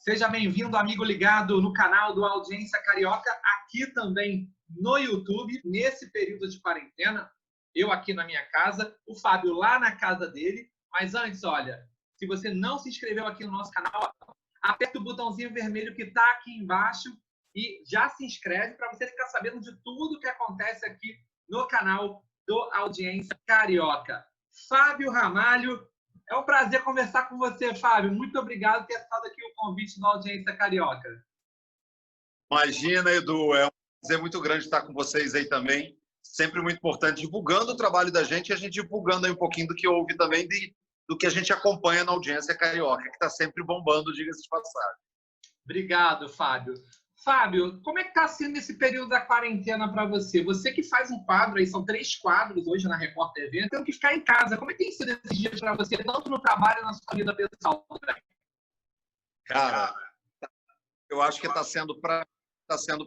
Seja bem-vindo, amigo ligado no canal do Audiência Carioca, aqui também no YouTube, nesse período de quarentena. Eu aqui na minha casa, o Fábio lá na casa dele. Mas antes, olha, se você não se inscreveu aqui no nosso canal, aperta o botãozinho vermelho que está aqui embaixo e já se inscreve para você ficar sabendo de tudo que acontece aqui no canal do Audiência Carioca. Fábio Ramalho, é um prazer conversar com você, Fábio. Muito obrigado por ter aceitado aqui o convite da Audiência Carioca. Imagina, Edu, é um prazer muito grande estar com vocês aí também. Sempre muito importante, divulgando o trabalho da gente e a gente divulgando aí um pouquinho do que houve também, do que a gente acompanha na Audiência Carioca, que está sempre bombando, diga-se de passagem. Obrigado, Fábio. Fábio, como é que está sendo esse período da quarentena para você? Você que faz um quadro aí, são 3 quadros hoje na Record TV, tendo que ficar em casa. Como é que tem sido esses dias para você, tanto no trabalho quanto na sua vida pessoal? Cara, eu acho que está sendo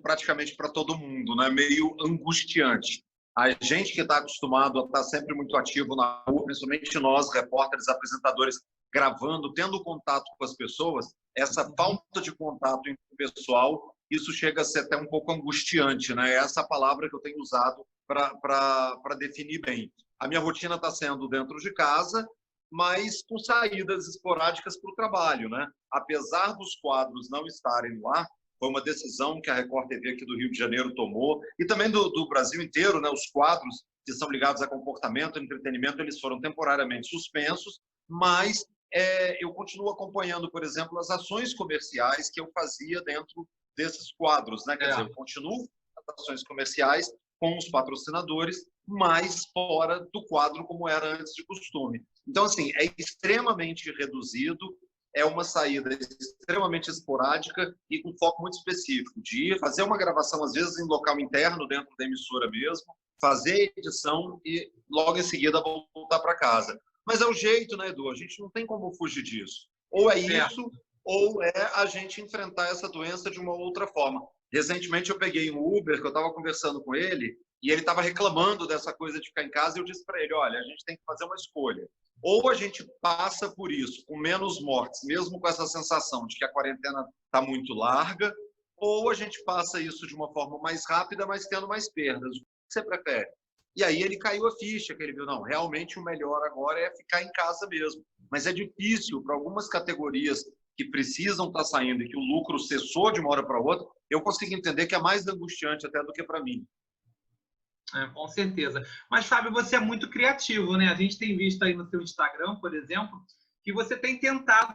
praticamente para todo mundo, né? Meio angustiante. A gente que está acostumado a estar sempre muito ativo na rua, principalmente nós, repórteres, apresentadores, gravando, tendo contato com as pessoas, essa falta de contato pessoal, isso chega a ser até um pouco angustiante, né? É essa palavra que eu tenho usado para definir bem. A minha rotina está sendo dentro de casa, mas com saídas esporádicas para o trabalho, né? Apesar dos quadros não estarem no ar, foi uma decisão que a Record TV aqui do Rio de Janeiro tomou, e também do Brasil inteiro, né? Os quadros que são ligados a comportamento, entretenimento, eles foram temporariamente suspensos, mas eu continuo acompanhando, por exemplo, as ações comerciais que eu fazia dentro desses quadros, né? Quer dizer, eu continuo as ações comerciais com os patrocinadores, mas fora do quadro como era antes de costume. Então, assim, é extremamente reduzido, é uma saída extremamente esporádica e com foco muito específico, de fazer uma gravação, às vezes, em local interno, dentro da emissora mesmo, fazer edição e, logo em seguida, voltar para casa. Mas é o jeito, né, Edu? A gente não tem como fugir disso. Ou é isso, ou é a gente enfrentar essa doença de uma outra forma. Recentemente, eu peguei um Uber, que eu estava conversando com ele, e ele estava reclamando dessa coisa de ficar em casa, e eu disse para ele, olha, a gente tem que fazer uma escolha. Ou a gente passa por isso com menos mortes, mesmo com essa sensação de que a quarentena está muito larga, ou a gente passa isso de uma forma mais rápida, mas tendo mais perdas. O que você prefere? E aí ele caiu a ficha, que ele viu, não, realmente o melhor agora é ficar em casa mesmo. Mas é difícil para algumas categorias que precisam estar saindo e que o lucro cessou de uma hora para outra, eu consigo entender que é mais angustiante até do que para mim. Com certeza. Mas, Fábio, você é muito criativo, né? A gente tem visto aí no seu Instagram, por exemplo, que você tem tentado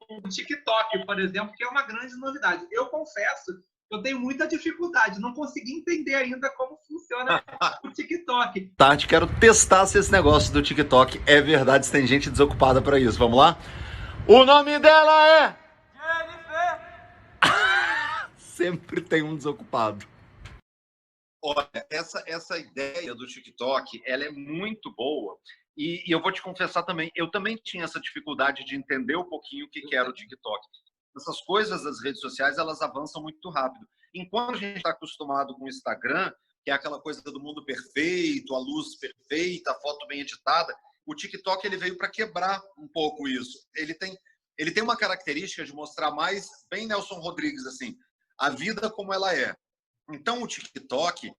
o TikTok, por exemplo, que é uma grande novidade. Eu confesso que eu tenho muita dificuldade, não consegui entender ainda como funciona o TikTok. Tati, quero testar se esse negócio do TikTok é verdade, se tem gente desocupada para isso. Vamos lá? O nome dela é... Jennifer! Sempre tem um desocupado. Olha, essa ideia do TikTok, ela é muito boa. E eu vou te confessar também, eu também tinha essa dificuldade de entender um pouquinho o que era o TikTok. Essas coisas das redes sociais, elas avançam muito rápido. Enquanto a gente está acostumado com o Instagram, que é aquela coisa do mundo perfeito, a luz perfeita, a foto bem editada, o TikTok ele veio para quebrar um pouco isso. Ele tem uma característica de mostrar mais, bem Nelson Rodrigues, assim, a vida como ela é. Então, o TikTok,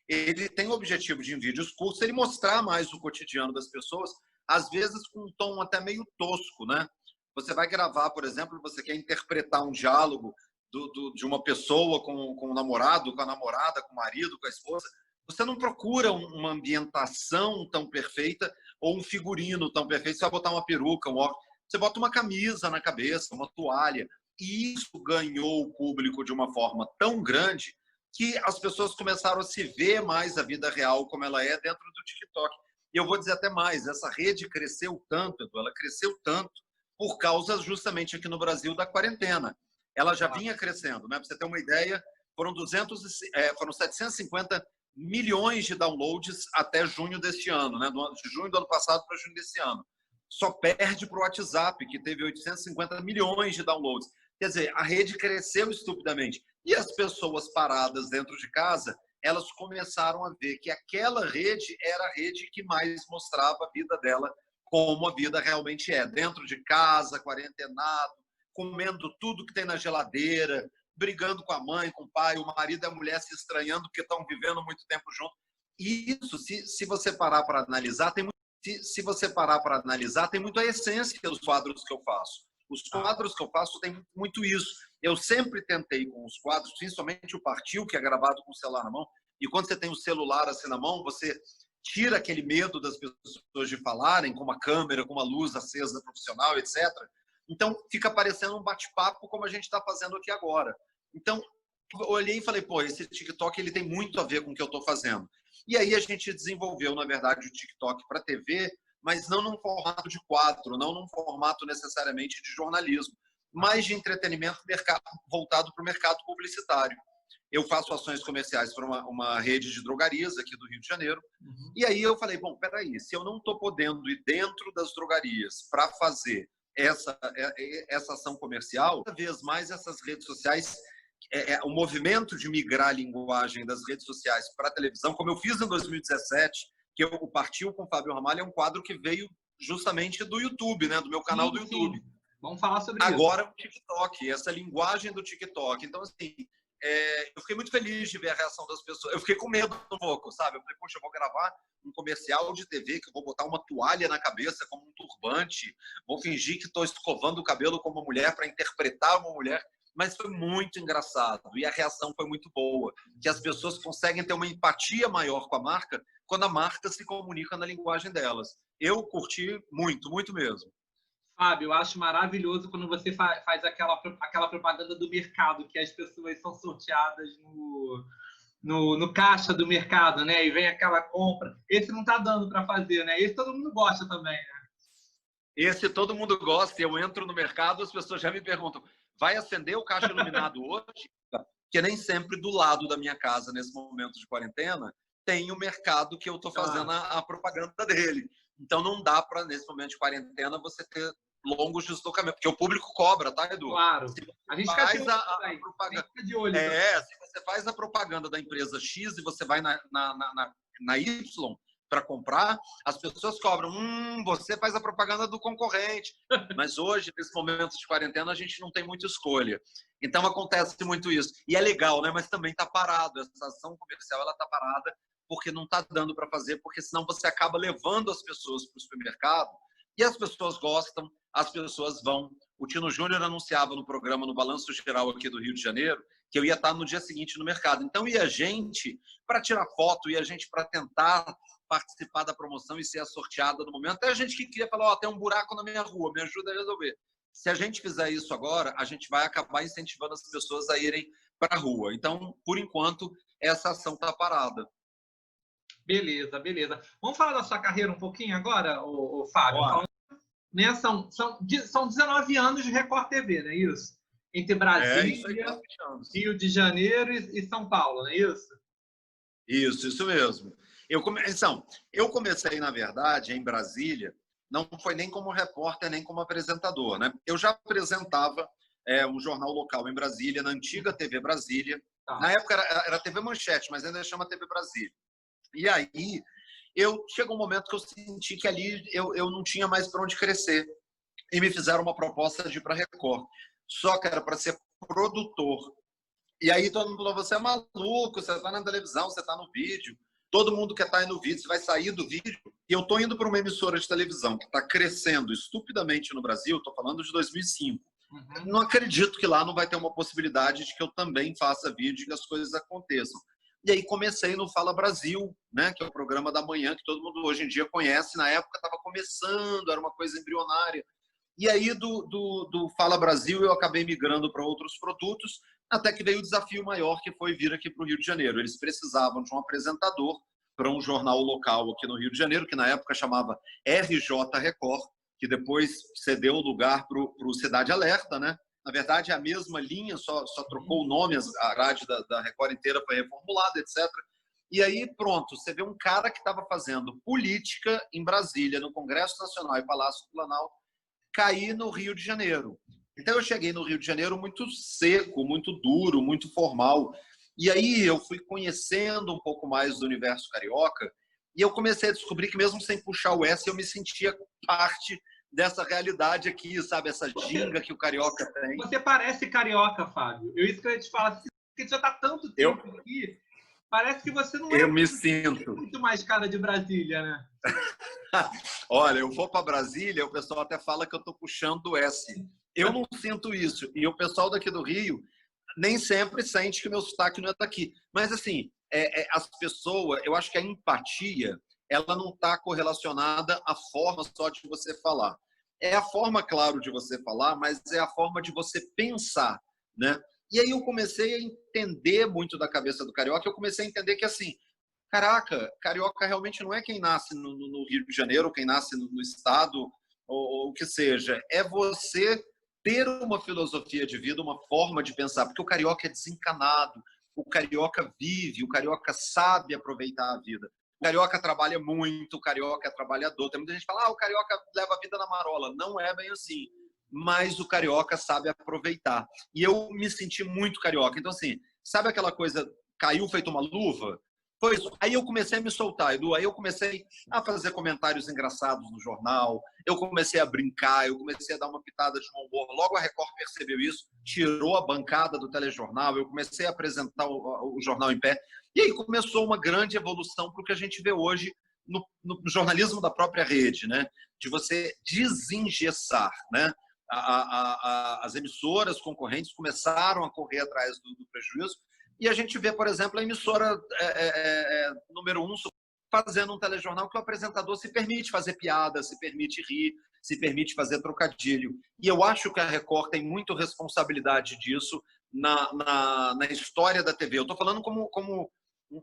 ele tem o objetivo de, em vídeos curtos, ele mostrar mais o cotidiano das pessoas, às vezes com um tom até meio tosco, né? Você vai gravar, por exemplo, você quer interpretar um diálogo de uma pessoa com o namorado, com a namorada, com o marido, com a esposa. Você não procura uma ambientação tão perfeita ou um figurino tão perfeito. Você vai botar uma peruca, um óculos. Você bota uma camisa na cabeça, uma toalha. E isso ganhou o público de uma forma tão grande que as pessoas começaram a se ver mais a vida real como ela é dentro do TikTok. E eu vou dizer até mais, essa rede cresceu tanto, Edu, ela cresceu tanto por causa justamente aqui no Brasil da quarentena. Ela já vinha crescendo, né? Para você ter uma ideia, foram 750 milhões de downloads até junho deste ano, né? De junho do ano passado para junho desse ano. Só perde para o WhatsApp, que teve 850 milhões de downloads. Quer dizer, a rede cresceu estupidamente. E as pessoas paradas dentro de casa, elas começaram a ver que aquela rede era a rede que mais mostrava a vida dela como a vida realmente é. Dentro de casa, quarentenado, comendo tudo que tem na geladeira, brigando com a mãe, com o pai, o marido e a mulher se estranhando porque estão vivendo muito tempo junto. E isso, se você parar para analisar, se você parar para analisar, tem muito a essência dos quadros que eu faço. Os quadros que eu faço têm muito isso. Eu sempre tentei com os quadros, principalmente o Partiu, que é gravado com o celular na mão, e quando você tem o celular assim na mão, você tira aquele medo das pessoas de falarem com uma câmera, com uma luz acesa profissional, etc. Então, fica parecendo um bate-papo como a gente está fazendo aqui agora. Então, eu olhei e falei, pô, esse TikTok ele tem muito a ver com o que eu estou fazendo. E aí a gente desenvolveu, na verdade, o TikTok para TV, mas não num formato de quadro, não num formato necessariamente de jornalismo, mas de entretenimento voltado para o mercado publicitário. Eu faço ações comerciais para uma rede de drogarias aqui do Rio de Janeiro. E aí eu falei, bom, peraí, se eu não estou podendo ir dentro das drogarias para fazer essa ação comercial, cada vez mais essas redes sociais, o movimento de migrar a linguagem das redes sociais para a televisão, como eu fiz em 2017, que o Partiu com o Fábio Ramalho é um quadro que veio justamente do YouTube, né, do meu canal do YouTube. Vamos falar sobre isso. Agora o TikTok, essa linguagem do TikTok. Então, assim, eu fiquei muito feliz de ver a reação das pessoas. Eu fiquei com medo um pouco, sabe? Eu falei, poxa, eu vou gravar um comercial de TV que eu vou botar uma toalha na cabeça como um turbante, vou fingir que estou escovando o cabelo como uma mulher para interpretar uma mulher. Mas foi muito engraçado e a reação foi muito boa, que as pessoas conseguem ter uma empatia maior com a marca quando a marca se comunica na linguagem delas. Eu curti muito, muito mesmo. Fábio, eu acho maravilhoso quando você faz aquela propaganda do mercado, que as pessoas são sorteadas no caixa do mercado, né? E vem aquela compra. Esse não está dando para fazer, né? Esse todo mundo gosta também, né? Esse todo mundo gosta. Eu entro no mercado, as pessoas já me perguntam, vai acender o caixa iluminado hoje? Porque nem sempre do lado da minha casa, nesse momento de quarentena, tem o mercado que eu estou fazendo a propaganda dele. Então não dá para, nesse momento de quarentena, você ter longos deslocamentos, porque o público cobra, tá, Edu? Claro. A gente faz a propaganda. De olho, se você faz a propaganda da empresa X e você vai na Y para comprar, as pessoas cobram. Você faz a propaganda do concorrente. Mas hoje, nesse momento de quarentena, a gente não tem muita escolha. Então acontece muito isso. E é legal, né? Mas também está parado. Essa ação comercial ela está parada porque não está dando para fazer, porque senão você acaba levando as pessoas para o supermercado e as pessoas gostam, as pessoas vão. O Tino Júnior anunciava no programa, no Balanço Geral aqui do Rio de Janeiro, que eu ia estar no dia seguinte no mercado. Então, ia gente para tirar foto, ia gente para tentar participar da promoção e ser a sorteada no momento. Até a gente que queria falar, tem um buraco na minha rua, me ajuda a resolver. Se a gente fizer isso agora, a gente vai acabar incentivando as pessoas a irem para a rua. Então, por enquanto, essa ação está parada. Beleza, beleza. Vamos falar da sua carreira um pouquinho agora, o Fábio? Né? São 19 anos de Record TV, não é isso? Entre Brasília, Rio de Janeiro e São Paulo, não é isso? Isso mesmo. Eu comecei, na verdade, em Brasília, não foi nem como repórter, nem como apresentador, né? Eu já apresentava um jornal local em Brasília, na antiga TV Brasília. Na época era TV Manchete, mas ainda chama TV Brasília. E aí, chegou um momento que eu senti que ali eu não tinha mais para onde crescer. E me fizeram uma proposta de ir para a Record. Só que era para ser produtor. E aí todo mundo falou, você é maluco, você está na televisão, você está no vídeo. Todo mundo quer estar aí no vídeo, você vai sair do vídeo. E eu estou indo para uma emissora de televisão que está crescendo estupidamente no Brasil, estou falando de 2005. Não acredito que lá não vai ter uma possibilidade de que eu também faça vídeo e que as coisas aconteçam. E aí comecei no Fala Brasil, né, que é o programa da manhã que todo mundo hoje em dia conhece. Na época estava começando, era uma coisa embrionária. E aí do Fala Brasil eu acabei migrando para outros produtos, até que veio o desafio maior, que foi vir aqui para o Rio de Janeiro. Eles precisavam de um apresentador para um jornal local aqui no Rio de Janeiro, que na época chamava RJ Record, que depois cedeu o lugar para o Cidade Alerta, né? Na verdade, é a mesma linha, só trocou o nome, a grade da Record inteira foi reformulada, etc. E aí, pronto, você vê um cara que estava fazendo política em Brasília, no Congresso Nacional e Palácio do Planalto, cair no Rio de Janeiro. Então, eu cheguei no Rio de Janeiro muito seco, muito duro, muito formal. E aí, eu fui conhecendo um pouco mais do universo carioca e eu comecei a descobrir que, mesmo sem puxar o S, eu me sentia parte dessa realidade aqui, sabe? Essa ginga que o carioca tem. Você parece carioca, Fábio. Isso que eu ia te falar. Porque já está tanto tempo aqui, parece que você não é. Eu me sinto muito mais cara de Brasília, né? Olha, eu vou para Brasília, o pessoal até fala que eu estou puxando o S. Eu não sinto isso. E o pessoal daqui do Rio nem sempre sente que o meu sotaque não é daqui. Mas, assim, as pessoas, eu acho que a empatia, ela não está correlacionada à forma só de você falar. É a forma, claro, de você falar, mas é a forma de você pensar, né? E aí eu comecei a entender muito da cabeça do carioca, eu comecei a entender que, assim, caraca, carioca realmente não é quem nasce no Rio de Janeiro, quem nasce no estado, ou o que seja. É você ter uma filosofia de vida, uma forma de pensar, porque o carioca é desencanado, o carioca vive, o carioca sabe aproveitar a vida. O carioca trabalha muito, o carioca é trabalhador. Tem muita gente que fala, o carioca leva a vida na marola. Não é bem assim. Mas o carioca sabe aproveitar. E eu me senti muito carioca. Então, assim, sabe aquela coisa, caiu feito uma luva? Foi isso. Aí eu comecei a me soltar, Edu. Aí eu comecei a fazer comentários engraçados no jornal, eu comecei a brincar, eu comecei a dar uma pitada de mau humor. Logo a Record percebeu isso, tirou a bancada do telejornal, eu comecei a apresentar o jornal em pé. E aí começou uma grande evolução para o que a gente vê hoje no jornalismo da própria rede, né? De você desengessar, né? As emissoras concorrentes começaram a correr atrás do prejuízo. E a gente vê, por exemplo, a emissora número 1 fazendo um telejornal que o apresentador se permite fazer piada, se permite rir, se permite fazer trocadilho. E eu acho que a Record tem muito responsabilidade disso na história da TV. Eu estou falando como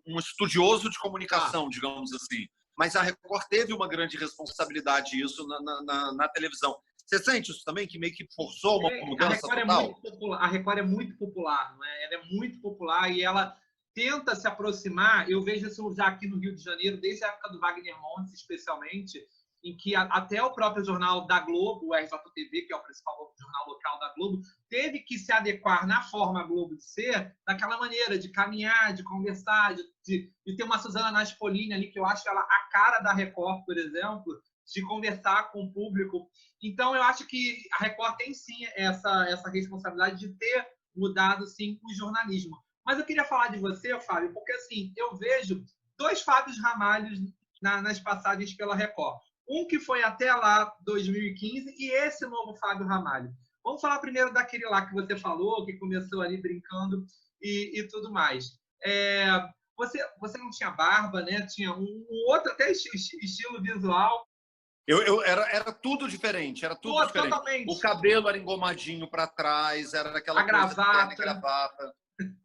um estudioso de comunicação, digamos assim. Mas a Record teve uma grande responsabilidade disso na televisão. Você sente isso também, que meio que forçou uma mudança total? A Record é muito popular, não é? Ela é muito popular e ela tenta se aproximar. Eu vejo isso já aqui no Rio de Janeiro, desde a época do Wagner Montes, especialmente, em que até o próprio jornal da Globo, o RJTV, que é o principal jornal local da Globo, teve que se adequar na forma Globo de ser, daquela maneira de caminhar, de conversar, de ter uma Suzana Naspolini ali, que eu acho ela a cara da Record, por exemplo, de conversar com o público. Então, eu acho que a Record tem, sim, essa responsabilidade de ter mudado, sim, o jornalismo. Mas eu queria falar de você, Fábio, porque, assim, eu vejo 2 Fábios Ramalhos nas passagens pela Record. Um que foi até lá, 2015, e esse novo Fábio Ramalho. Vamos falar primeiro daquele lá que você falou, que começou ali brincando e tudo mais. Você não tinha barba, né? Tinha um outro até estilo visual. Era tudo diferente, era tudo diferente. Totalmente. O cabelo era engomadinho para trás, era aquela coisa de terno e gravata.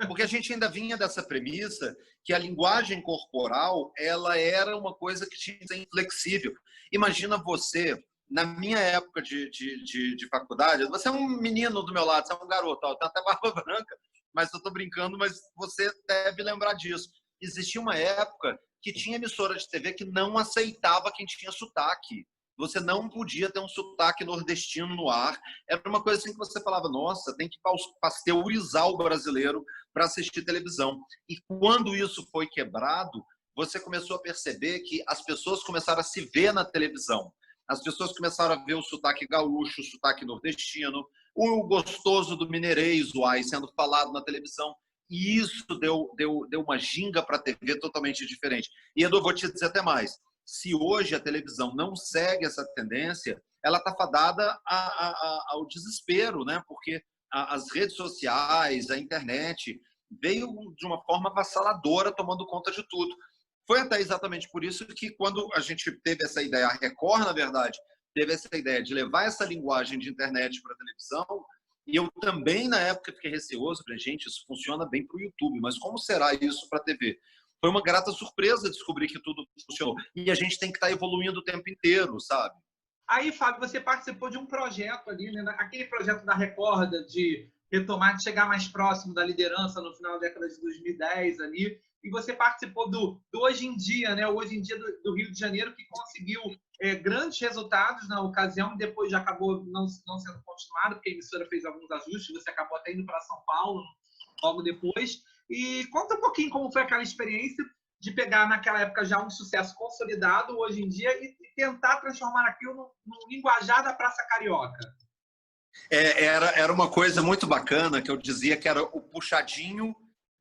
Porque a gente ainda vinha dessa premissa que a linguagem corporal ela era uma coisa que tinha que ser inflexível. Imagina você, na minha época de faculdade, você é um menino do meu lado, você é um garoto, eu tenho até barba branca, mas eu estou brincando, mas você deve lembrar disso. Existia uma época que tinha emissora de TV que não aceitava quem tinha sotaque. Você não podia ter um sotaque nordestino no ar. Era uma coisa assim que você falava, nossa, tem que pasteurizar o brasileiro para assistir televisão. E quando isso foi quebrado, você começou a perceber que as pessoas começaram a se ver na televisão. As pessoas começaram a ver o sotaque gaúcho, o sotaque nordestino, o gostoso do mineirês, o ai, sendo falado na televisão. E isso deu uma ginga para a TV totalmente diferente. E, Edu, vou te dizer até mais. Se hoje a televisão não segue essa tendência, ela está fadada ao desespero, né? Porque as redes sociais, a internet, veio de uma forma avassaladora, tomando conta de tudo. Foi até exatamente por isso que quando a gente teve essa ideia, a Record, na verdade, teve essa ideia de levar essa linguagem de internet para a televisão, e eu também, na época, fiquei receoso, falei, gente, isso funciona bem para o YouTube, mas como será isso para a TV? Foi uma grata surpresa descobrir que tudo funcionou. E a gente tem que estar evoluindo o tempo inteiro, sabe? Aí, Fábio, você participou de um projeto ali, né? Aquele projeto da Record de retomar, de chegar mais próximo da liderança no final da década de 2010 ali. E você participou do Hoje em Dia, né? O Hoje em Dia do Rio de Janeiro, que conseguiu grandes resultados na ocasião, e depois já acabou não sendo continuado, porque a emissora fez alguns ajustes, você acabou até indo para São Paulo logo depois. E conta um pouquinho como foi aquela experiência de pegar naquela época já um sucesso consolidado, Hoje em Dia, e tentar transformar aquilo no linguajar da Praça Carioca. Era uma coisa muito bacana que eu dizia que era o puxadinho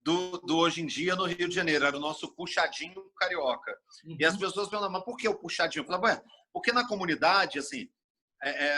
do hoje em dia no Rio de Janeiro, era o nosso puxadinho carioca. E as pessoas perguntam, mas por que o puxadinho? Eu falava, porque na comunidade, assim,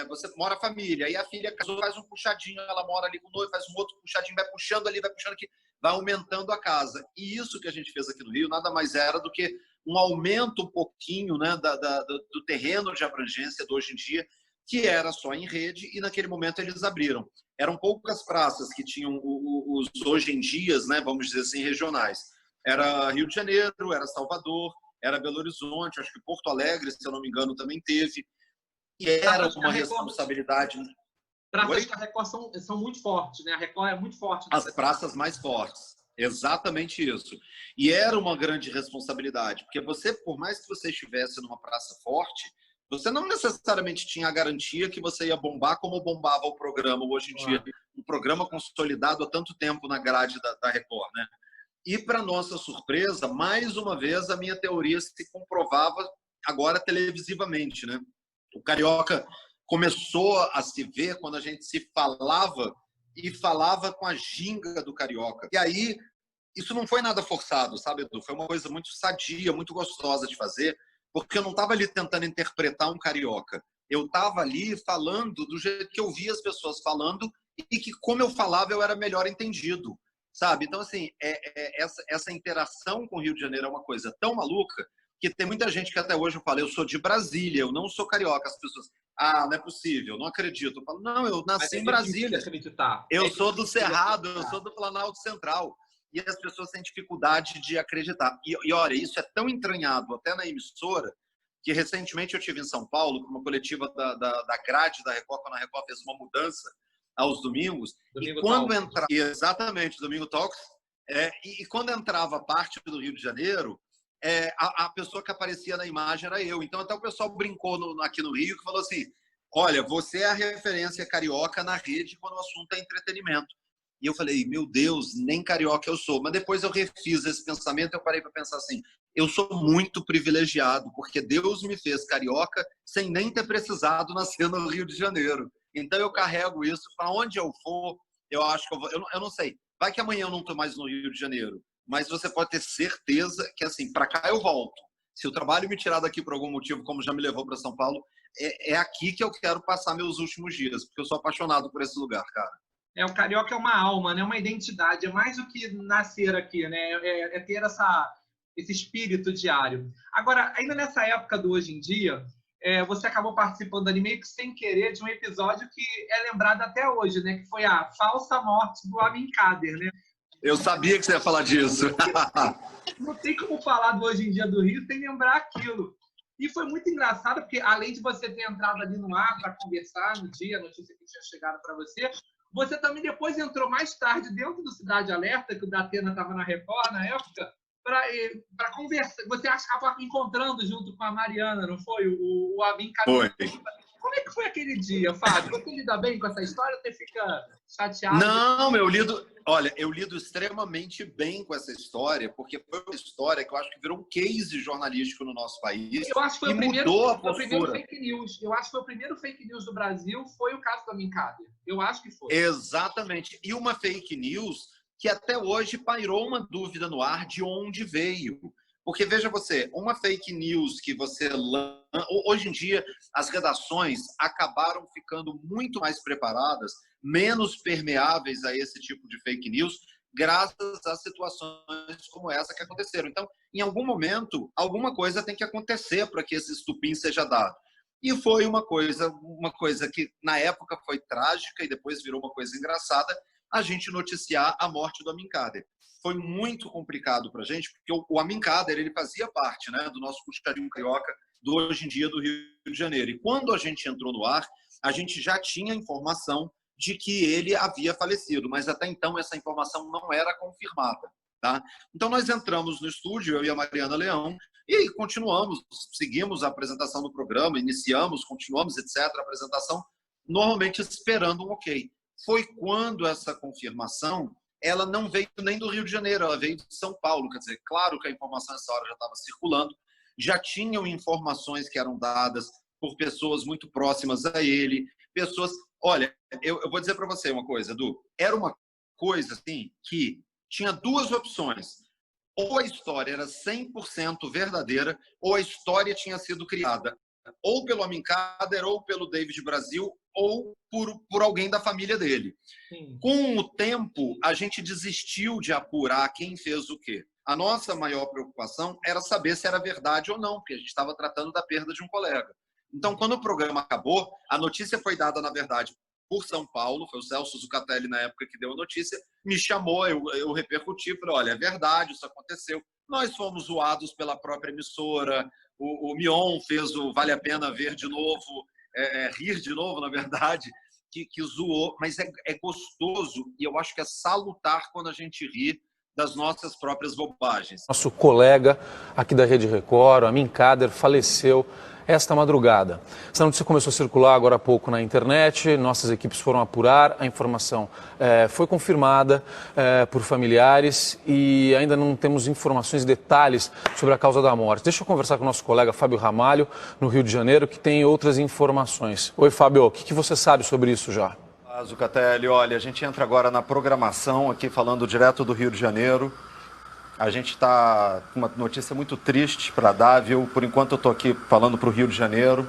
você mora a família, aí a filha casou, faz um puxadinho, ela mora ali com o noivo, faz um outro puxadinho, vai puxando ali, vai puxando aqui, vai aumentando a casa. E isso que a gente fez aqui no Rio nada mais era do que um aumento um pouquinho, né, do terreno de abrangência do hoje em dia, que era só em rede, e naquele momento eles abriram. Eram poucas praças que tinham os hoje em dias, né, vamos dizer assim, regionais. Era Rio de Janeiro, era Salvador, era Belo Horizonte, acho que Porto Alegre, se eu não me engano, também teve. E era uma responsabilidade. Praças da Record são muito fortes, né? A Record é muito forte. As praças mais fortes. Exatamente isso. E era uma grande responsabilidade, porque você, por mais que você estivesse numa praça forte, você não necessariamente tinha a garantia que você ia bombar como bombava o programa hoje em dia. Um programa consolidado há tanto tempo na grade da Record, né? E, para nossa surpresa, mais uma vez, a minha teoria se comprovava agora televisivamente, né? O Carioca começou a se ver quando a gente se falava e falava com a ginga do Carioca. E aí, isso não foi nada forçado, sabe, Edu? Foi uma coisa muito sadia, muito gostosa de fazer, porque eu não estava ali tentando interpretar um carioca. Eu estava ali falando do jeito que eu via as pessoas falando e que, como eu falava, eu era melhor entendido, sabe? Então, assim, essa interação com o Rio de Janeiro é uma coisa tão maluca que tem muita gente que até hoje eu falo, eu sou de Brasília, eu não sou carioca. As pessoas, não é possível, não acredito. Eu falo, não, eu nasci em Brasília. Eu sou do Cerrado, eu sou do Planalto Central. E as pessoas têm dificuldade de acreditar. E olha, isso é tão entranhado até na emissora, que recentemente eu estive em São Paulo com uma coletiva da grade da Record, quando a Record fez uma mudança aos domingos. Domingo e quando entrava, exatamente, Domingo Talks, e quando entrava parte do Rio de Janeiro, a pessoa que aparecia na imagem era eu. Então até o pessoal brincou aqui no Rio, que falou assim, olha, você é a referência carioca na rede quando o assunto é entretenimento. E eu falei, meu Deus, nem carioca eu sou. Mas depois eu refiz esse pensamento, eu parei para pensar assim, eu sou muito privilegiado, porque Deus me fez carioca sem nem ter precisado nascer no Rio de Janeiro. Então eu carrego isso para onde eu for, eu acho que eu vou. Eu não sei, vai que amanhã eu não estou mais no Rio de Janeiro, mas você pode ter certeza que, assim, para cá eu volto. Se o trabalho me tirar daqui por algum motivo, como já me levou para São Paulo, é aqui que eu quero passar meus últimos dias, porque eu sou apaixonado por esse lugar, cara. O carioca é uma alma, né? Uma identidade, é mais do que nascer aqui, né? É ter esse espírito diário. Agora, ainda nessa época do hoje em dia, você acabou participando ali meio que sem querer de um episódio que é lembrado até hoje, né? Que foi a falsa morte do Amin Kader, né? Eu sabia que você ia falar disso. Não tem como falar do hoje em dia do Rio sem lembrar aquilo. E foi muito engraçado, porque além de você ter entrado ali no ar para conversar no dia, a notícia que tinha chegado para você, você também depois entrou mais tarde dentro do Cidade Alerta, que o Datena estava na Record na época, para conversar. Você acaba encontrando junto com a Mariana, não foi? O Amin Kader. Foi. Como é que foi aquele dia, Fábio? Você lida bem com essa história ou você fica chateado? Não, eu lido extremamente bem com essa história, porque foi uma história que eu acho que virou um case jornalístico no nosso país. Eu acho que foi mudou a primeiro fake news. Eu acho que foi o primeiro fake news do Brasil, foi o caso do Amin Kader. Eu acho que foi. Exatamente. E uma fake news que até hoje pairou uma dúvida no ar de onde veio. Porque, veja você, uma fake news que você lança... Hoje em dia, as redações acabaram ficando muito mais preparadas, menos permeáveis a esse tipo de fake news, graças a situações como essa que aconteceram. Então, em algum momento, alguma coisa tem que acontecer para que esse estupim seja dado. E foi uma coisa que, na época, foi trágica e depois virou uma coisa engraçada, a gente noticiar a morte do Amin Kader. Foi muito complicado para a gente, porque o Amin Kader, ele fazia parte, né, do nosso puxadinho carioca do hoje em dia do Rio de Janeiro. E quando a gente entrou no ar, a gente já tinha informação de que ele havia falecido, mas até então essa informação não era confirmada. Tá? Então nós entramos no estúdio, eu e a Mariana Leão, e continuamos, seguimos a apresentação do programa, iniciamos, continuamos, etc., a apresentação, normalmente esperando um ok. Foi quando essa confirmação, ela não veio nem do Rio de Janeiro, ela veio de São Paulo. Quer dizer, claro que a informação nessa hora já estava circulando, já tinham informações que eram dadas por pessoas muito próximas a ele, pessoas... Olha, eu vou dizer para você uma coisa, Edu, era uma coisa assim que tinha duas opções. Ou a história era 100% verdadeira, ou a história tinha sido criada ou pelo Amin Kader, ou pelo David Brasil, ou por alguém da família dele. Sim. Com o tempo, a gente desistiu de apurar quem fez o quê. A nossa maior preocupação era saber se era verdade ou não, porque a gente estava tratando da perda de um colega. Então, quando o programa acabou, a notícia foi dada, na verdade, por São Paulo, foi o Celso Zucatelli na época que deu a notícia, me chamou, eu repercuti, falei, olha, é verdade, isso aconteceu. Nós fomos zoados pela própria emissora, o Mion fez o Vale a Pena Ver de novo, rir de novo, na verdade, que zoou, mas é gostoso e eu acho que é salutar quando a gente ri das nossas próprias bobagens. Nosso colega aqui da Rede Record, Amin Kader, faleceu esta madrugada. Essa notícia começou a circular agora há pouco na internet, nossas equipes foram apurar, a informação foi confirmada por familiares e ainda não temos informações e detalhes sobre a causa da morte. Deixa eu conversar com o nosso colega Fábio Ramalho, no Rio de Janeiro, que tem outras informações. Oi, Fábio, o que você sabe sobre isso já? Zucatelli, olha, a gente entra agora na programação aqui falando direto do Rio de Janeiro. A gente está com uma notícia muito triste para dar, viu? Por enquanto eu estou aqui falando para o Rio de Janeiro.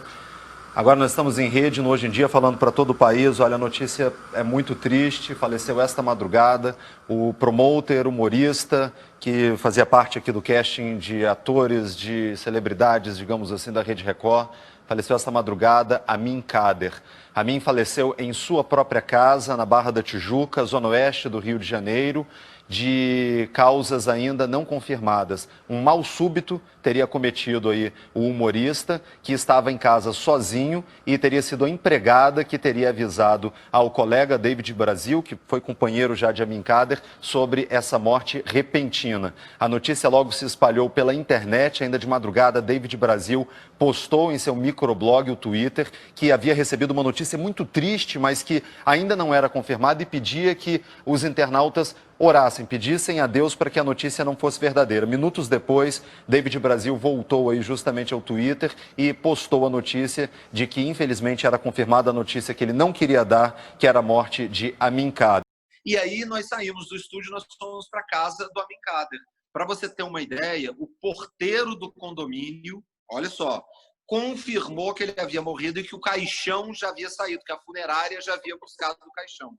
Agora nós estamos em rede no Hoje em Dia falando para todo o país. Olha, a notícia é muito triste, faleceu esta madrugada o promoter, humorista, que fazia parte aqui do casting de atores, de celebridades, digamos assim, da Rede Record. Faleceu esta madrugada Amin Kader. Amin faleceu em sua própria casa, na Barra da Tijuca, zona oeste do Rio de Janeiro, de causas ainda não confirmadas. Um mal súbito teria cometido aí o humorista, que estava em casa sozinho, e teria sido a empregada que teria avisado ao colega David Brasil, que foi companheiro já de Amin Kader, sobre essa morte repentina. A notícia logo se espalhou pela internet, ainda de madrugada, David Brasil postou em seu microblog, o Twitter, que havia recebido uma notícia muito triste, mas que ainda não era confirmada, e pedia que os internautas orassem, pedissem a Deus para que a notícia não fosse verdadeira. Minutos depois, David Brasil voltou aí justamente ao Twitter e postou a notícia de que, infelizmente, era confirmada a notícia que ele não queria dar, que era a morte de Amin Kader. E aí nós saímos do estúdio, nós fomos para a casa do Amin Kader. Para você ter uma ideia, o porteiro do condomínio, olha só, confirmou que ele havia morrido e que o caixão já havia saído, que a funerária já havia buscado o caixão.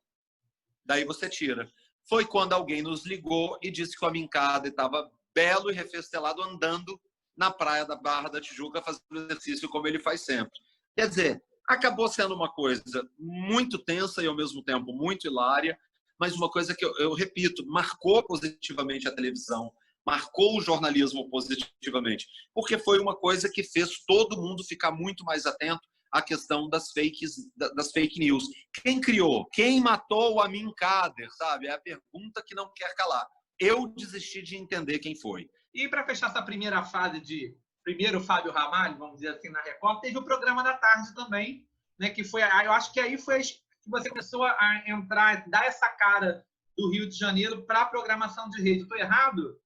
Daí você tira. Foi quando alguém nos ligou e disse que o Amin Kader estava belo e refestelado andando na praia da Barra da Tijuca, fazendo exercício como ele faz sempre. Quer dizer, acabou sendo uma coisa muito tensa e ao mesmo tempo muito hilária, mas uma coisa que eu repito, marcou positivamente a televisão, marcou o jornalismo positivamente, porque foi uma coisa que fez todo mundo ficar muito mais atento à questão das fake news. Quem criou? Quem matou o Amin Kader? Sabe? É a pergunta que não quer calar. Eu desisti de entender quem foi. E para fechar essa primeira fase de primeiro Fábio Ramalho, vamos dizer assim, na Record, teve o programa da tarde também, né? Que foi, eu acho que aí foi que você começou a entrar, dar essa cara do Rio de Janeiro para a programação de rede. Estou errado?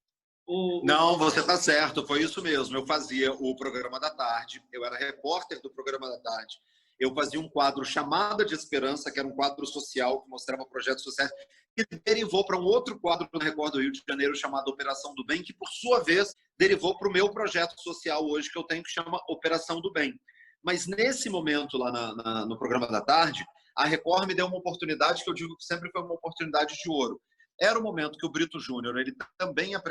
Não, você está certo, foi isso mesmo. Eu fazia o programa da tarde, eu era repórter do programa da tarde. Eu fazia um quadro Chamada de Esperança, que era um quadro social que mostrava projetos sociais, que derivou para um outro quadro na Record do Rio de Janeiro chamado Operação do Bem, que por sua vez derivou para o meu projeto social hoje que eu tenho, que chama Operação do Bem. Mas nesse momento lá no programa da tarde, a Record me deu uma oportunidade que eu digo que sempre foi uma oportunidade de ouro. Era o momento que o Brito Júnior, ele também, a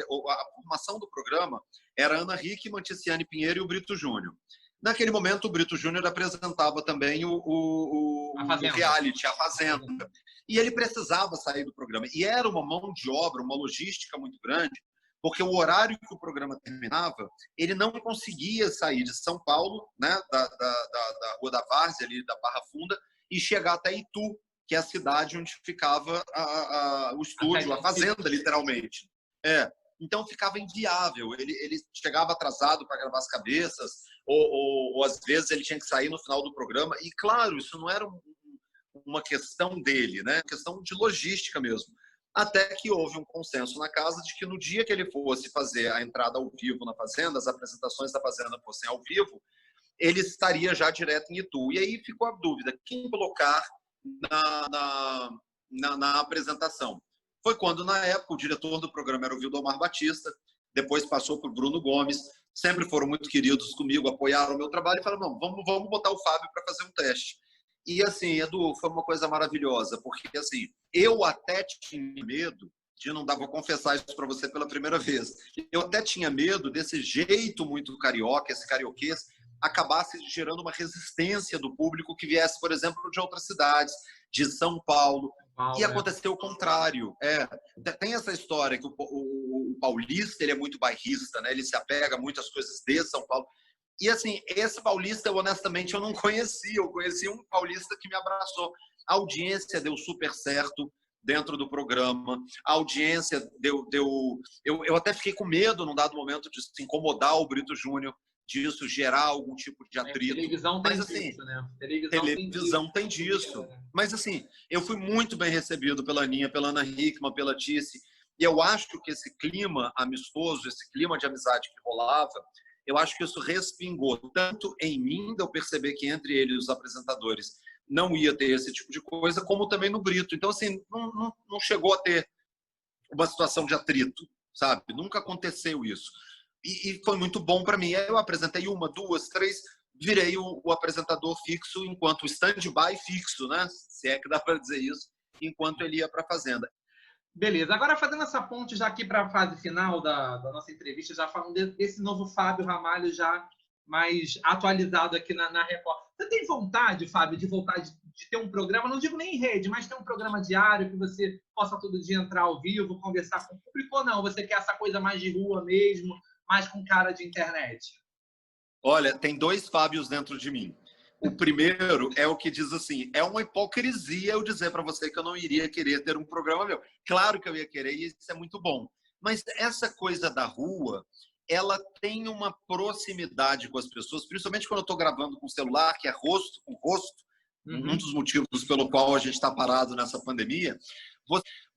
formação do programa era Ana Hickman, Ticiane Pinheiro e o Brito Júnior. Naquele momento, o Brito Júnior apresentava também o reality, a Fazenda. E ele precisava sair do programa. E era uma mão de obra, uma logística muito grande, porque o horário que o programa terminava, ele não conseguia sair de São Paulo, né, da Rua da Várzea, ali da Barra Funda, e chegar até Itu, que é a cidade onde ficava o estúdio, a fazenda, literalmente. Então ficava inviável. Ele chegava atrasado para gravar as cabeças, ou às vezes ele tinha que sair no final do programa. E, claro, isso não era uma questão dele, né? Questão de logística mesmo. Até que houve um consenso na casa de que no dia que ele fosse fazer a entrada ao vivo na Fazenda, as apresentações da Fazenda fossem ao vivo, ele estaria já direto em Itu. E aí ficou a dúvida, quem colocar na apresentação? Foi quando, na época, o diretor do programa era o Vildomar Batista, depois passou por Bruno Gomes, sempre foram muito queridos comigo, apoiaram o meu trabalho e falaram, não, vamos botar o Fábio para fazer um teste. E assim, Edu, foi uma coisa maravilhosa, porque assim, eu até tinha medo de não dar, vou confessar isso para você pela primeira vez, eu até tinha medo desse jeito muito carioca, esse carioquês, acabasse gerando uma resistência do público que viesse, por exemplo, de outras cidades, de São Paulo. E aconteceu o contrário. Tem essa história que o paulista ele é muito bairrista, né? Ele se apega muito às coisas de São Paulo. E assim, esse paulista, honestamente, eu não conhecia. Eu conheci um paulista que me abraçou. A audiência deu super certo dentro do programa. A audiência deu... Eu até fiquei com medo, num dado momento, de se incomodar o Brito Júnior, disso gerar algum tipo de atrito. Televisão tem disso, né? Televisão tem disso. Mas assim, eu fui muito bem recebido pela Aninha, pela Ana Hickman, pela Tice. E eu acho que esse clima amistoso, esse clima de amizade que rolava, eu acho que isso respingou tanto em mim, de eu perceber que entre eles, os apresentadores, não ia ter esse tipo de coisa, como também no Brito. Então, assim, não chegou a ter uma situação de atrito, sabe? Nunca aconteceu isso. E foi muito bom para mim. Eu apresentei 1, 2, 3, virei o apresentador fixo, enquanto stand-by fixo, né? Se é que dá para dizer isso, enquanto ele ia para a Fazenda. Beleza. Agora, fazendo essa ponte já aqui para a fase final da nossa entrevista, já falando desse novo Fábio Ramalho já mais atualizado aqui na Record. Você tem vontade, Fábio, de voltar, de ter um programa, não digo nem em rede, mas ter um programa diário que você possa todo dia entrar ao vivo, conversar com o público, ou não? Você quer essa coisa mais de rua mesmo, mais com cara de internet? Olha, tem 2 Fábios dentro de mim. O primeiro é o que diz assim, é uma hipocrisia eu dizer para você que eu não iria querer ter um programa meu. Claro que eu ia querer e isso é muito bom. Mas essa coisa da rua, ela tem uma proximidade com as pessoas, principalmente quando eu estou gravando com o celular, que é rosto com rosto, um dos motivos pelo qual a gente está parado nessa pandemia.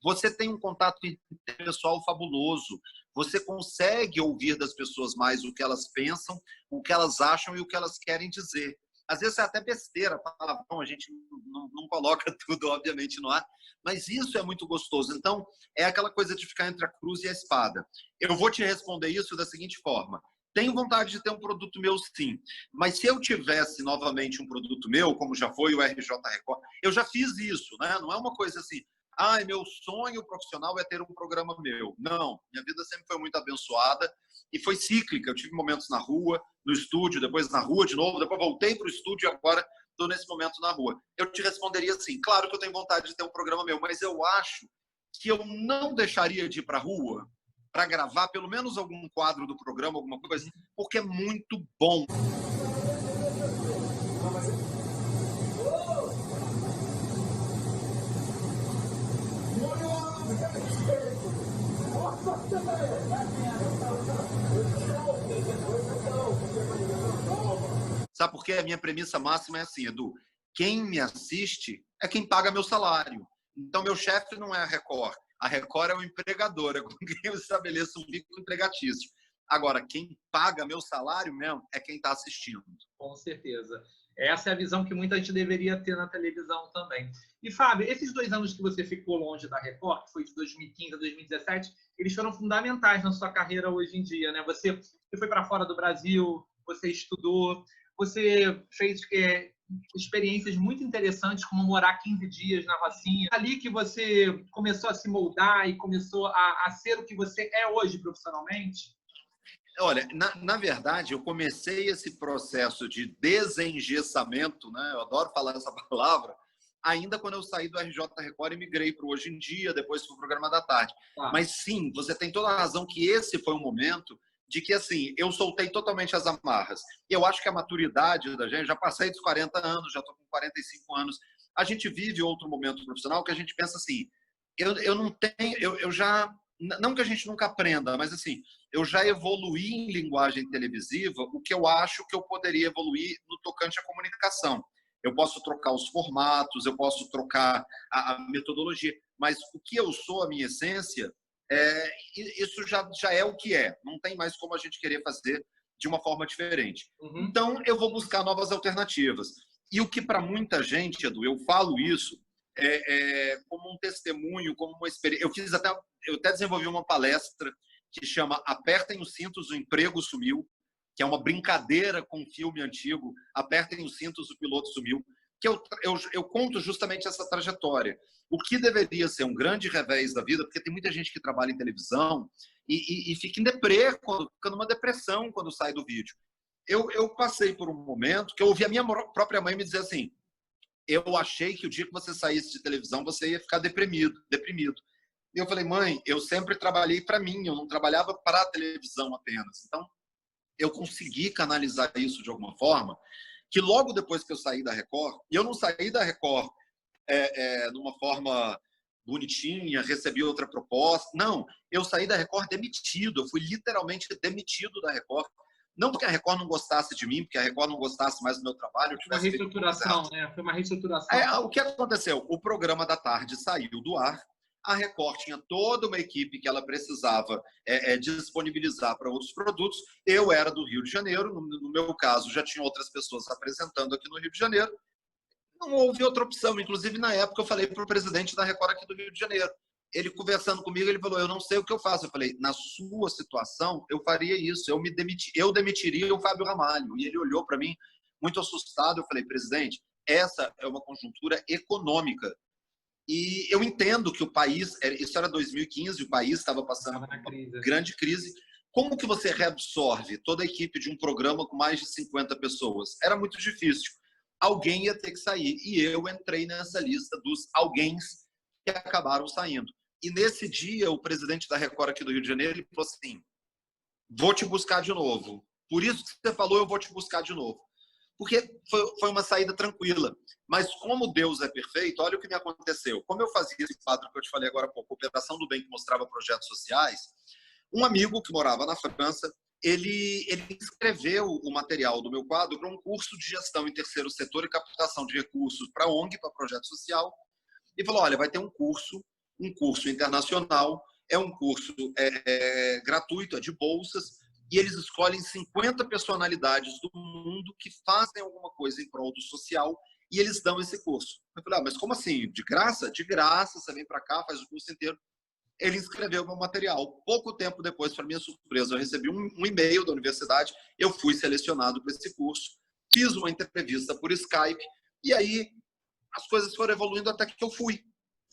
Você tem um contato interpessoal fabuloso. Você consegue ouvir das pessoas mais o que elas pensam, o que elas acham e o que elas querem dizer. Às vezes é até besteira, palavrão, a gente não coloca tudo, obviamente, no ar, mas isso é muito gostoso. Então, é aquela coisa de ficar entre a cruz e a espada. Eu vou te responder isso da seguinte forma. Tenho vontade de ter um produto meu, sim. Mas se eu tivesse novamente um produto meu, como já foi o RJ Record, eu já fiz isso, né? Não é uma coisa assim, meu sonho profissional é ter um programa meu. Não, minha vida sempre foi muito abençoada e foi cíclica. Eu tive momentos na rua, no estúdio, depois na rua de novo, depois voltei para o estúdio e agora estou nesse momento na rua. Eu te responderia assim, claro que eu tenho vontade de ter um programa meu, mas eu acho que eu não deixaria de ir para a rua para gravar pelo menos algum quadro do programa, alguma coisa, porque é muito bom. Sabe por quê? A minha premissa máxima é assim, Edu. Quem me assiste é quem paga meu salário. Então, meu chefe não é a Record. A Record é o empregador, é com quem eu estabeleço um vínculo empregatício. Agora, quem paga meu salário mesmo é quem está assistindo. Com certeza. Essa é a visão que muita gente deveria ter na televisão também. E, Fábio, esses 2 anos que você ficou longe da Record, que foi de 2015 a 2017, eles foram fundamentais na sua carreira hoje em dia, né? Você foi para fora do Brasil, você estudou, você fez experiências muito interessantes, como morar 15 dias na Rocinha. Ali que você começou a se moldar e começou a ser o que você é hoje profissionalmente? Olha, na verdade, eu comecei esse processo de desengessamento, né? Eu adoro falar essa palavra, ainda quando eu saí do RJ Record e migrei para o Hoje em Dia, depois para o Programa da Tarde. Mas sim, você tem toda a razão que esse foi um momento de que, assim, eu soltei totalmente as amarras. Eu acho que a maturidade da gente, já passei dos 40 anos, já estou com 45 anos, a gente vive outro momento profissional que a gente pensa assim, eu não tenho, eu já, não que a gente nunca aprenda, mas assim, eu já evoluí em linguagem televisiva o que eu acho que eu poderia evoluir no tocante à comunicação. Eu posso trocar os formatos, eu posso trocar a metodologia. mas o que eu sou, a minha essência, isso já é o que é. Não tem mais como a gente querer fazer de uma forma diferente. Então, eu vou buscar novas alternativas. E o que para muita gente, Edu, eu falo isso como um testemunho, como uma experiência. Eu até desenvolvi uma palestra que chama Apertem os Cintos, o Emprego Sumiu, que é uma brincadeira com um filme antigo, Apertem os Cintos, o Piloto Sumiu, que eu conto justamente essa trajetória. O que deveria ser um grande revés da vida, porque tem muita gente que trabalha em televisão e fica em deprê, fica numa depressão quando sai do vídeo. Eu passei por um momento que eu ouvi a minha própria mãe me dizer assim, eu achei que o dia que você saísse de televisão, você ia ficar deprimido. E eu falei, mãe, eu sempre trabalhei para mim, eu não trabalhava para a televisão apenas. Então, eu consegui canalizar isso de alguma forma, que logo depois que eu saí da Record, e eu não saí da Record numa forma bonitinha, recebi outra proposta. Não, eu saí da Record demitido, eu fui literalmente demitido da Record. Não porque a Record não gostasse de mim, porque a Record não gostasse mais do meu trabalho. Uma reestruturação, né? Foi uma reestruturação. O que aconteceu? O programa da tarde saiu do ar, a Record tinha toda uma equipe que ela precisava disponibilizar para outros produtos. Eu era do Rio de Janeiro, no meu caso, já tinha outras pessoas apresentando aqui no Rio de Janeiro. Não houve outra opção. Inclusive, na época, eu falei para o presidente da Record aqui do Rio de Janeiro. Ele conversando comigo, ele falou, eu não sei o que eu faço. Eu falei, na sua situação, eu faria isso. Eu demitiria o Fábio Ramalho. E ele olhou para mim, muito assustado. Eu falei, presidente, essa é uma conjuntura econômica. E eu entendo que o país, isso era 2015, o país estava passando por uma grande crise. Como que você reabsorve toda a equipe de um programa com mais de 50 pessoas? Era muito difícil. Alguém ia ter que sair. E eu entrei nessa lista dos alguéms que acabaram saindo. E nesse dia, o presidente da Record aqui do Rio de Janeiro ele falou assim, vou te buscar de novo. Por isso que você falou, eu vou te buscar de novo. Porque foi uma saída tranquila. Mas como Deus é perfeito, olha o que me aconteceu. Como eu fazia esse quadro que eu te falei agora há pouco, Operação do Bem, que mostrava projetos sociais, um amigo que morava na França, ele escreveu o material do meu quadro para um curso de gestão em terceiro setor e captação de recursos para ONG, para projeto social, e falou, olha, vai ter um curso internacional, é um curso gratuito, é de bolsas, e eles escolhem 50 personalidades do mundo que fazem alguma coisa em prol do social e eles dão esse curso. Eu falei, mas como assim? De graça? De graça, você vem para cá, faz o curso inteiro. Ele inscreveu meu material. Pouco tempo depois, para minha surpresa, eu recebi um e-mail da universidade, eu fui selecionado para esse curso, fiz uma entrevista por Skype, e aí as coisas foram evoluindo até que eu fui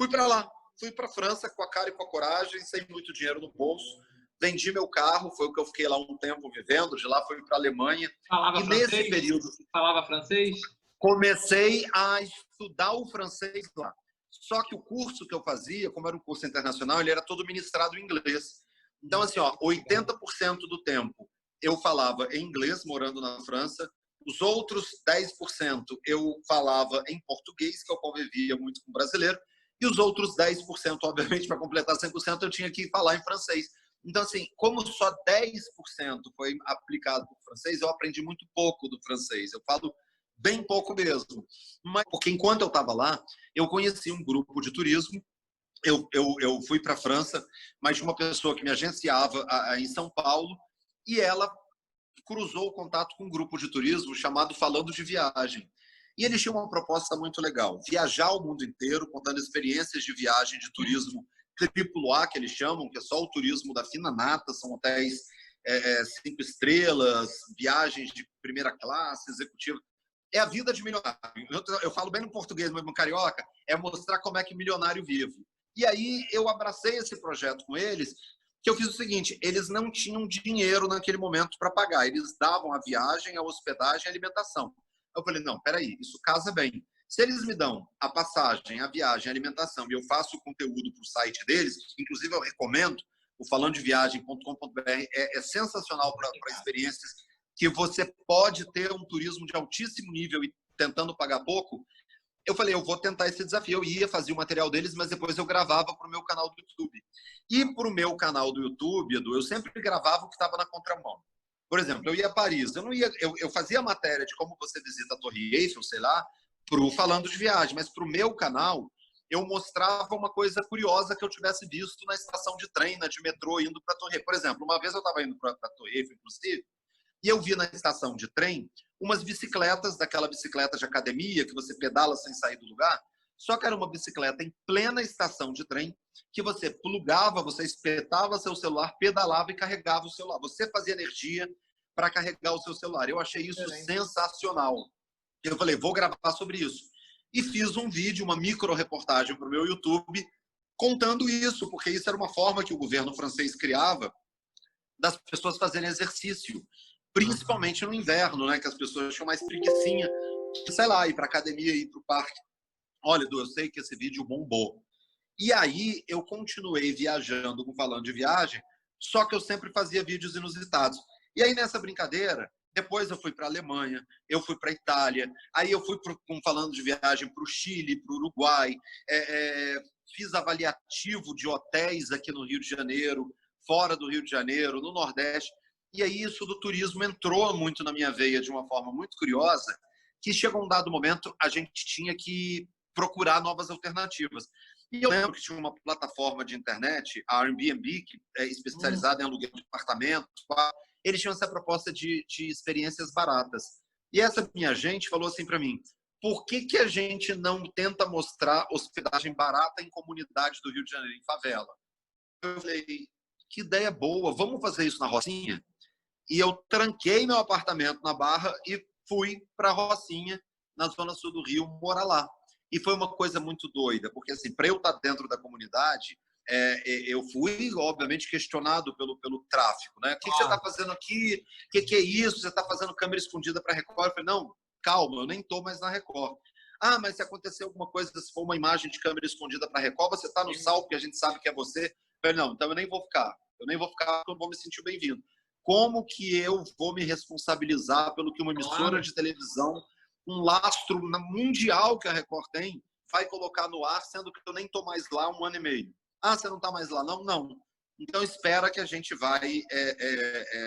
para lá. Fui para a França com a cara e com a coragem, sem muito dinheiro no bolso. Vendi meu carro, foi o que eu fiquei lá um tempo vivendo. De lá fui para a Alemanha. Falava francês? Nesse período, falava francês? Comecei a estudar o francês lá. Só que o curso que eu fazia, como era um curso internacional, ele era todo ministrado em inglês. Então, assim, 80% do tempo eu falava em inglês, morando na França. Os outros 10% eu falava em português, que eu convivia muito com brasileiro. E os outros 10%, obviamente, para completar 100%, eu tinha que falar em francês. Então, assim, como só 10% foi aplicado para o francês, eu aprendi muito pouco do francês. Eu falo bem pouco mesmo. Mas, porque enquanto eu estava lá, eu conheci um grupo de turismo. Eu fui para a França, mas tinha uma pessoa que me agenciava em São Paulo e ela cruzou o contato com um grupo de turismo chamado Falando de Viagem. E eles tinham uma proposta muito legal, viajar o mundo inteiro, contando experiências de viagem, de turismo AAA, que eles chamam, que é só o turismo da fina nata, são hotéis 5 estrelas, viagens de primeira classe, executiva. É a vida de milionário. Eu falo bem no português, mas no carioca, é mostrar como é que milionário vive. E aí eu abracei esse projeto com eles, que eu fiz o seguinte, eles não tinham dinheiro naquele momento para pagar, eles davam a viagem, a hospedagem, a alimentação. Eu falei, não, peraí, isso casa bem. Se eles me dão a passagem, a viagem, a alimentação, e eu faço o conteúdo para o site deles, inclusive eu recomendo, o falandodeviagem.com.br é sensacional para experiências que você pode ter um turismo de altíssimo nível e tentando pagar pouco. Eu falei, eu vou tentar esse desafio. Eu ia fazer o material deles, mas depois eu gravava para o meu canal do YouTube. E para o meu canal do YouTube, Edu, eu sempre gravava o que estava na contramão. Por exemplo, eu ia a Paris, eu fazia matéria de como você visita a Torre Eiffel, sei lá, Falando de Viagem, mas para o meu canal, eu mostrava uma coisa curiosa que eu tivesse visto na estação de trem, de metrô, indo para Torre. Por exemplo, uma vez eu estava indo para Torre, inclusive, e eu vi na estação de trem umas bicicletas, daquela bicicleta de academia, que você pedala sem sair do lugar, só que era uma bicicleta em plena estação de trem, que você plugava, você espetava seu celular, pedalava e carregava o celular. Você fazia energia para carregar o seu celular. Eu achei isso sensacional. Eu falei, vou gravar sobre isso. E fiz um vídeo, uma micro-reportagem para o meu YouTube, contando isso, porque isso era uma forma que o governo francês criava das pessoas fazerem exercício, principalmente no inverno, né, que as pessoas tinham mais preguicinha, sei lá, ir para academia, ir para o parque. Olha, Edu, eu sei que esse vídeo bombou. E aí eu continuei viajando, falando de viagem, só que eu sempre fazia vídeos inusitados. E aí nessa brincadeira, depois eu fui para a Alemanha, eu fui para a Itália, aí eu fui falando de viagem para o Chile, para o Uruguai, fiz avaliativo de hotéis aqui no Rio de Janeiro, fora do Rio de Janeiro, no Nordeste. E aí isso do turismo entrou muito na minha veia de uma forma muito curiosa, que chegou um dado momento, a gente tinha que procurar novas alternativas. E eu lembro que tinha uma plataforma de internet, a Airbnb, que é especializada em aluguel de apartamentos. Eles tinham essa proposta de experiências baratas. E essa minha gente falou assim para mim, por que a gente não tenta mostrar hospedagem barata em comunidade do Rio de Janeiro, em favela? Eu falei, que ideia boa, vamos fazer isso na Rocinha? E eu tranquei meu apartamento na Barra e fui para a Rocinha, na zona sul do Rio, morar lá. E foi uma coisa muito doida, porque assim, para eu estar dentro da comunidade, eu fui, obviamente, questionado pelo tráfico. Né? O que você está fazendo aqui? O que é isso? Você está fazendo câmera escondida para a Record? Eu falei, não, calma, eu nem estou mais na Record. Ah, mas se acontecer alguma coisa, se for uma imagem de câmera escondida para a Record, você está no sal, porque a gente sabe que é você. Eu falei, não, então eu nem vou ficar. Eu nem vou ficar, porque eu vou me sentir bem-vindo. Como que eu vou me responsabilizar pelo que uma emissora de televisão, um lastro mundial que a Record tem, vai colocar no ar, sendo que eu nem estou mais lá 1 ano e meio? Ah, você não está mais lá? Não, não. Então, espera que a gente vai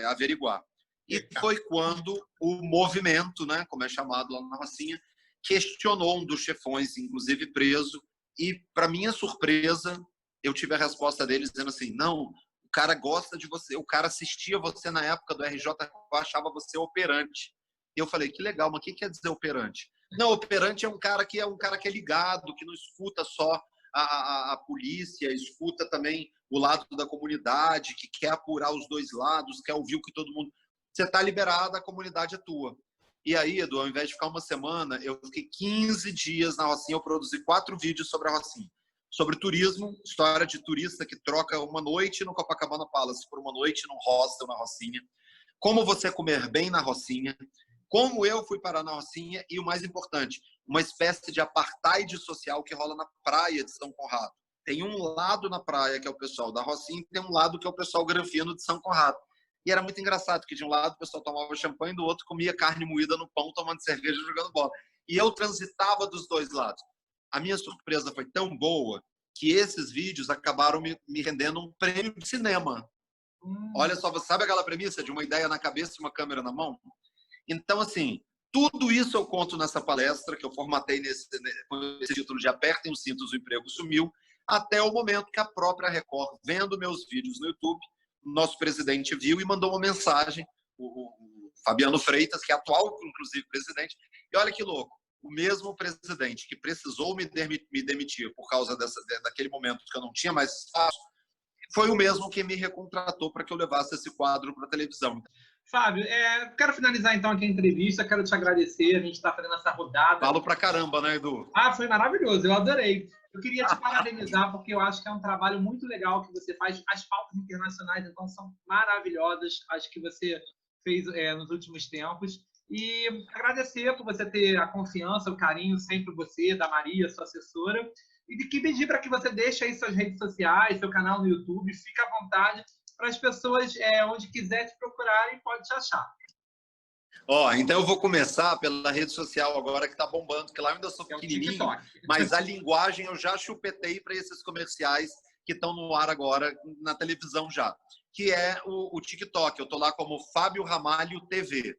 averiguar. E foi quando o movimento, né, como é chamado lá na Rocinha, questionou um dos chefões, inclusive preso, e, para minha surpresa, eu tive a resposta deles dizendo assim, não, o cara gosta de você, o cara assistia você na época do RJ, achava você operante. E eu falei, que legal, mas o que quer dizer operante? Não, operante é um cara que é ligado, que não escuta só a polícia, escuta também o lado da comunidade, que quer apurar os dois lados, quer ouvir o que todo mundo... Você está liberado, a comunidade é tua. E aí, Edu, ao invés de ficar uma semana, eu fiquei 15 dias na Rocinha, eu produzi 4 vídeos sobre a Rocinha. Sobre turismo, história de turista que troca uma noite no Copacabana Palace por uma noite num hostel na Rocinha. Como você comer bem na Rocinha. Como eu fui parar na Rocinha e, o mais importante, uma espécie de apartheid social que rola na praia de São Conrado. Tem um lado na praia que é o pessoal da Rocinha e tem um lado que é o pessoal granfino de São Conrado. E era muito engraçado, porque de um lado o pessoal tomava champanhe, do outro comia carne moída no pão, tomando cerveja e jogando bola. E eu transitava dos dois lados. A minha surpresa foi tão boa que esses vídeos acabaram me rendendo um prêmio de cinema. Olha só, você sabe aquela premissa de uma ideia na cabeça e uma câmera na mão? Então, assim, tudo isso eu conto nessa palestra, que eu formatei com esse título de Apertem os Cintos, o Emprego Sumiu, até o momento que a própria Record, vendo meus vídeos no YouTube, nosso presidente viu e mandou uma mensagem, o Fabiano Freitas, que é atual, inclusive, presidente, e olha que louco, o mesmo presidente que precisou me demitir por causa daquele momento que eu não tinha mais espaço, foi o mesmo que me recontratou para que eu levasse esse quadro para a televisão. Fábio, quero finalizar então aqui a entrevista, quero te agradecer, a gente está fazendo essa rodada. Falo pra caramba, né, Edu? Ah, foi maravilhoso, eu adorei. Eu queria te parabenizar, porque eu acho que é um trabalho muito legal que você faz. As pautas internacionais, então, são maravilhosas, as que você fez nos últimos tempos. E agradecer por você ter a confiança, o carinho sempre você, da Maria, sua assessora. E de que pedir para que você deixe aí suas redes sociais, seu canal no YouTube, fique à vontade para as pessoas, onde quiser te procurarem, pode te achar. Então eu vou começar pela rede social agora, que está bombando, porque lá eu ainda sou pequenininho, mas a linguagem eu já chupetei para esses comerciais que estão no ar agora, na televisão já, que é o TikTok. Eu estou lá como Fábio Ramalho TV.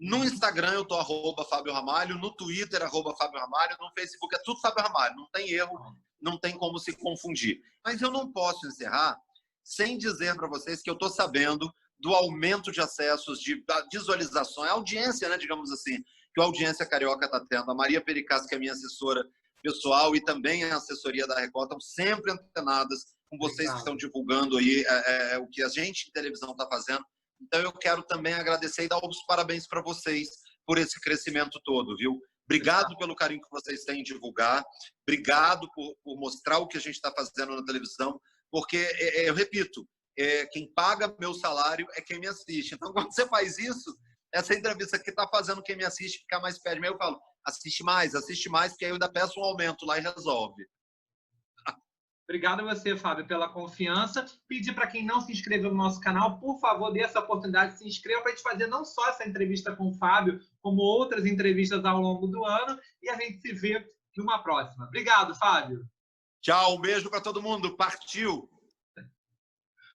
No Instagram eu tô @Fábio Ramalho, no Twitter @Fábio Ramalho, no Facebook é tudo Fábio Ramalho, não tem erro, não tem como se confundir. Mas eu não posso encerrar sem dizer para vocês que eu tô sabendo do aumento de acessos, da visualização, a audiência, né, digamos assim, que a Audiência Carioca está tendo. A Maria Pericas, que é minha assessora pessoal, e também a assessoria da Record, estão sempre antenadas com vocês que estão divulgando aí o que a gente de televisão está fazendo. Então eu quero também agradecer e dar os parabéns para vocês por esse crescimento todo, viu? Obrigado pelo carinho que vocês têm em divulgar, obrigado por mostrar o que a gente está fazendo na televisão, porque, eu repito, quem paga meu salário é quem me assiste. Então, quando você faz isso, essa entrevista aqui está fazendo quem me assiste ficar mais perto de mim. Eu falo, assiste mais, porque aí eu ainda peço um aumento lá e resolve. Obrigado a você, Fábio, pela confiança. Pedir para quem não se inscreveu no nosso canal, por favor, dê essa oportunidade de se inscrever para a gente fazer não só essa entrevista com o Fábio, como outras entrevistas ao longo do ano. E a gente se vê numa próxima. Obrigado, Fábio. Tchau, um beijo para todo mundo. Partiu!